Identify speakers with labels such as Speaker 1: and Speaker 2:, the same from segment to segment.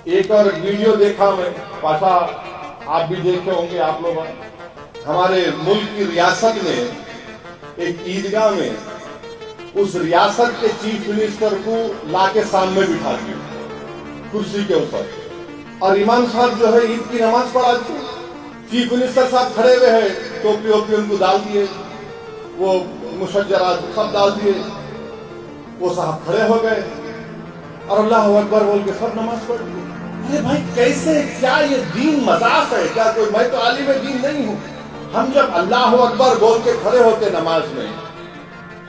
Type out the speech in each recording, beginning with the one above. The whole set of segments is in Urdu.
Speaker 1: ایک اور ویڈیو دیکھا میں پاشا، آپ بھی دیکھے ہوں گے آپ لوگ، ہمارے ملک کی ریاست میں ایک عیدگاہ میں اس ریاست کے چیف منسٹر کو لا کے سامنے بٹھا دیا کرسی کے اوپر، اور امام صاحب جو ہے عید کی نماز پڑھا دی. چیف منسٹر صاحب کھڑے ہوئے ہیں، ٹوپی ووپی ان کو ڈال دیے، وہ مشجرات سب ڈال دیے، وہ صاحب کھڑے ہو گئے اور اللہ اکبر بول کے سب نماز پڑھ دی. ارے بھائی کیسے، کیا یہ دین مذاق ہے کیا؟ کوئی، میں تو عالم دین نہیں ہوں. ہم جب اللہ اکبر بول کے کھڑے ہوتے نماز میں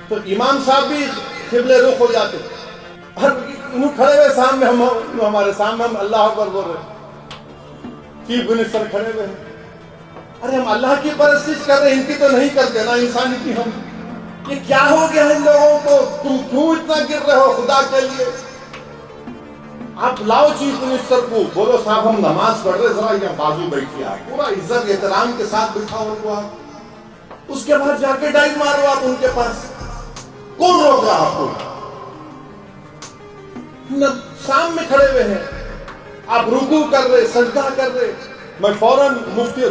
Speaker 1: تو امام صاحب بھی قبلے رخ ہو جاتے، اور انہوں کھڑے ہوئے سامنے، ہمارے سامنے ہم اللہ اکبر بول رہے، چیف منسٹر کھڑے ہوئے ہیں. ارے ہم اللہ کی پرستش کر رہے ہیں، ان کی تو نہیں کرتے نا انسانی کی. ہم یہ کیا ہو گیا ہے ان لوگوں کو؟ تم کیوں اتنا گر رہے ہو خدا کے لیے؟ آپ لاؤ چیف منسٹر کو، بولو صاحب ہم نماز پڑھ رہے، ذرا یہ بازو بیٹھیے، آپ پورا عزت احترام کے ساتھ بٹھاؤ ان کو. آپ اس کے بعد جا کے ڈائیو مارو آپ ان کے پاس. کون روک رہا آپ کو؟ سامنے کھڑے ہوئے ہیں، آپ رکوع کر رہے، سجدہ کر رہے. میں فوراً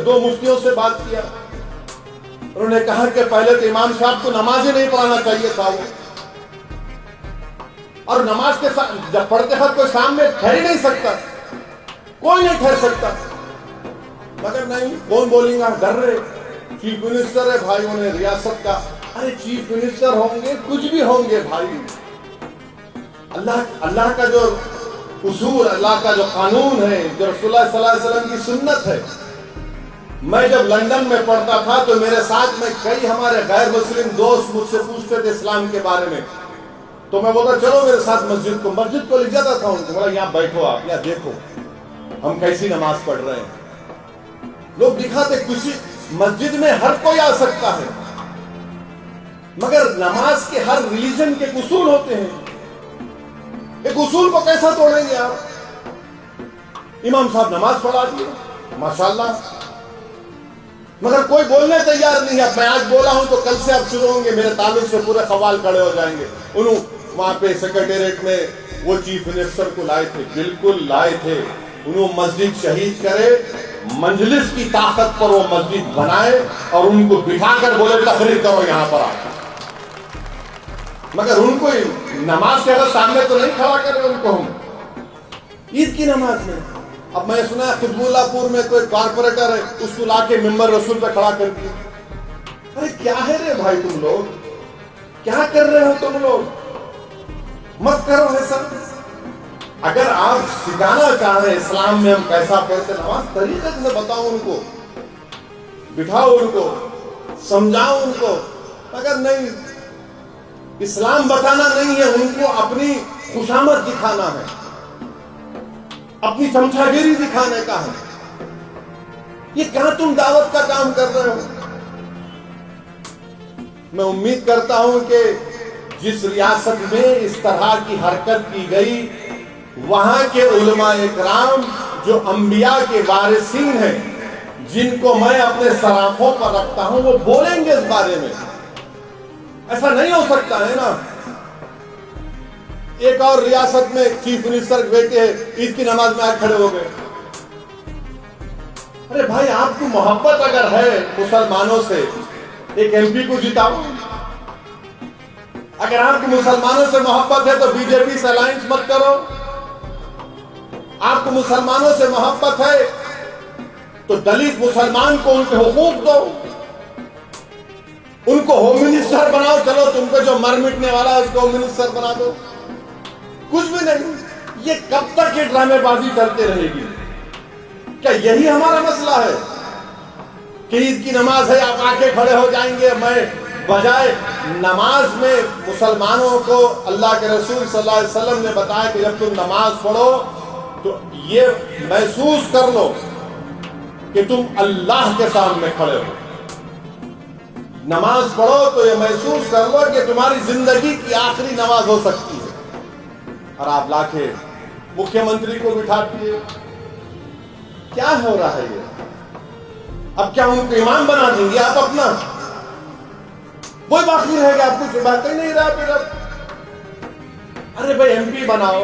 Speaker 1: دو مفتیوں سے بات کیا، انہوں نے کہا کہ پہلے تو امام صاحب کو نماز ہی نہیں پڑھانا چاہیے تھا وہ، اور نماز کے ساتھ جب پڑھتے ہیں کوئی سامنے ٹھہر نہیں سکتا، کوئی نہیں ٹھہر سکتا. مگر نہیں، کون بولیں گا، ڈر رہے. چیف منسٹر ہے بھائی، انہیں ریاست کا، ارے چیف منسٹر ہوں گے کچھ بھی ہوں گے بھائی، اللہ کا جو اصول، اللہ کا جو قانون ہے، جو رسول اللہ صلی اللہ علیہ وسلم کی سنت ہے. میں جب لندن میں پڑھتا تھا تو میرے ساتھ میں کئی ہمارے غیر مسلم دوست مجھ سے پوچھتے تھے اسلام کے بارے میں، تو میں بولتا چلو میرے ساتھ مسجد کو لے جاتا تھا ان کو، بولا یہاں بیٹھو آپ، یہاں دیکھو ہم کیسی نماز پڑھ رہے ہیں. لوگ دکھاتے کسی مسجد میں ہر کوئی آ سکتا ہے، مگر نماز کے ہر ریلیجن کے اصول ہوتے ہیں. ایک اصول کو کیسا توڑیں گے آپ؟ امام صاحب نماز پڑھا دیے ماشاءاللہ، مگر کوئی بولنے تیار نہیں ہے. میں آج بولا ہوں تو کل سے اب شروع ہوں گے، میرے تعلق سے پورے قوال کھڑے ہو جائیں گے. انہوں وہاں پہ سیکرٹریٹ میں وہ چیف منسٹر کو لائے تھے، بالکل لائے تھے. انہوں مسجد شہید کرے، مجلس کی طاقت پر وہ مسجد بنائے اور ان کو بٹھا کر بولے تقریر کرو یہاں پر آ. مگر ان کو نماز کے سامنے تو نہیں کھڑا کرے ان کو ہم عید کی نماز میں. اب میں سنا ہے قطب اللہ پور میں کوئی کارپوریٹر ہے، اس کو لا کے ممبر رسول پہ کھڑا کر دیا. ارے کیا ہے رے بھائی، تم لوگ کیا کر رہے ہو؟ تم لوگ مت کرو ایسا. اگر آپ سکھانا چاہ رہے اسلام میں ہم کیسا پڑھتے نماز، طریقے سے بتاؤ ان کو، بٹھاؤ ان کو، سمجھاؤ ان کو. مگر نہیں، اسلام بتانا نہیں ہے ان کو، اپنی خوشامد دکھانا ہے، اپنی چمچا گیری دکھانے کا ہے. یہ کہاں تم دعوت کا کام کر رہے ہو؟ میں امید کرتا ہوں کہ جس ریاست میں اس طرح کی حرکت کی گئی، وہاں کے علماء اکرام جو انبیاء کے وارثین ہیں، جن کو میں اپنے سراخوں پر رکھتا ہوں، وہ بولیں گے اس بارے میں. ایسا نہیں ہو سکتا ہے نا. ایک اور ریاست میں چیف منسٹر بیٹے عید کی نماز میں آج کھڑے ہو گئے. ارے بھائی آپ کو محبت اگر ہے مسلمانوں سے، ایک ایم پی کو جتاؤ. اگر آپ کو مسلمانوں سے محبت ہے تو بی جے پی سے الائنس مت کرو. آپ کو مسلمانوں سے محبت ہے تو دلت مسلمان کو ان کے حقوق دو، ان کو ہوم منسٹر بناؤ. چلو تم کو جو مر مٹنے والا ہے اس کو ہوم منسٹر بنا دو. کچھ بھی نہیں. یہ کب تک یہ ڈرامے بازی چلتے رہے گی؟ کیا یہی ہمارا مسئلہ ہے کہ عید کی نماز ہے آپ آ کے کھڑے ہو جائیں گے؟ میں بجائے نماز میں مسلمانوں کو اللہ کے رسول صلی اللہ علیہ وسلم نے بتایا کہ جب تم نماز پڑھو تو یہ محسوس کر لو کہ تم اللہ کے سامنے کھڑے ہو. نماز پڑھو تو یہ محسوس کر لو کہ تمہاری زندگی کی آخری نماز ہو سکتی ہے. اور آپ لا کے مکھیہ منتری کو بٹھا دیے. کیا ہو رہا ہے یہ؟ اب کیا ان کو امام بنا دیں گے آپ اپنا؟ کوئی باقی رہے گا؟ آپ کچھ باقی نہیں رہا پھر اب. ارے بھائی ایم پی بناؤ،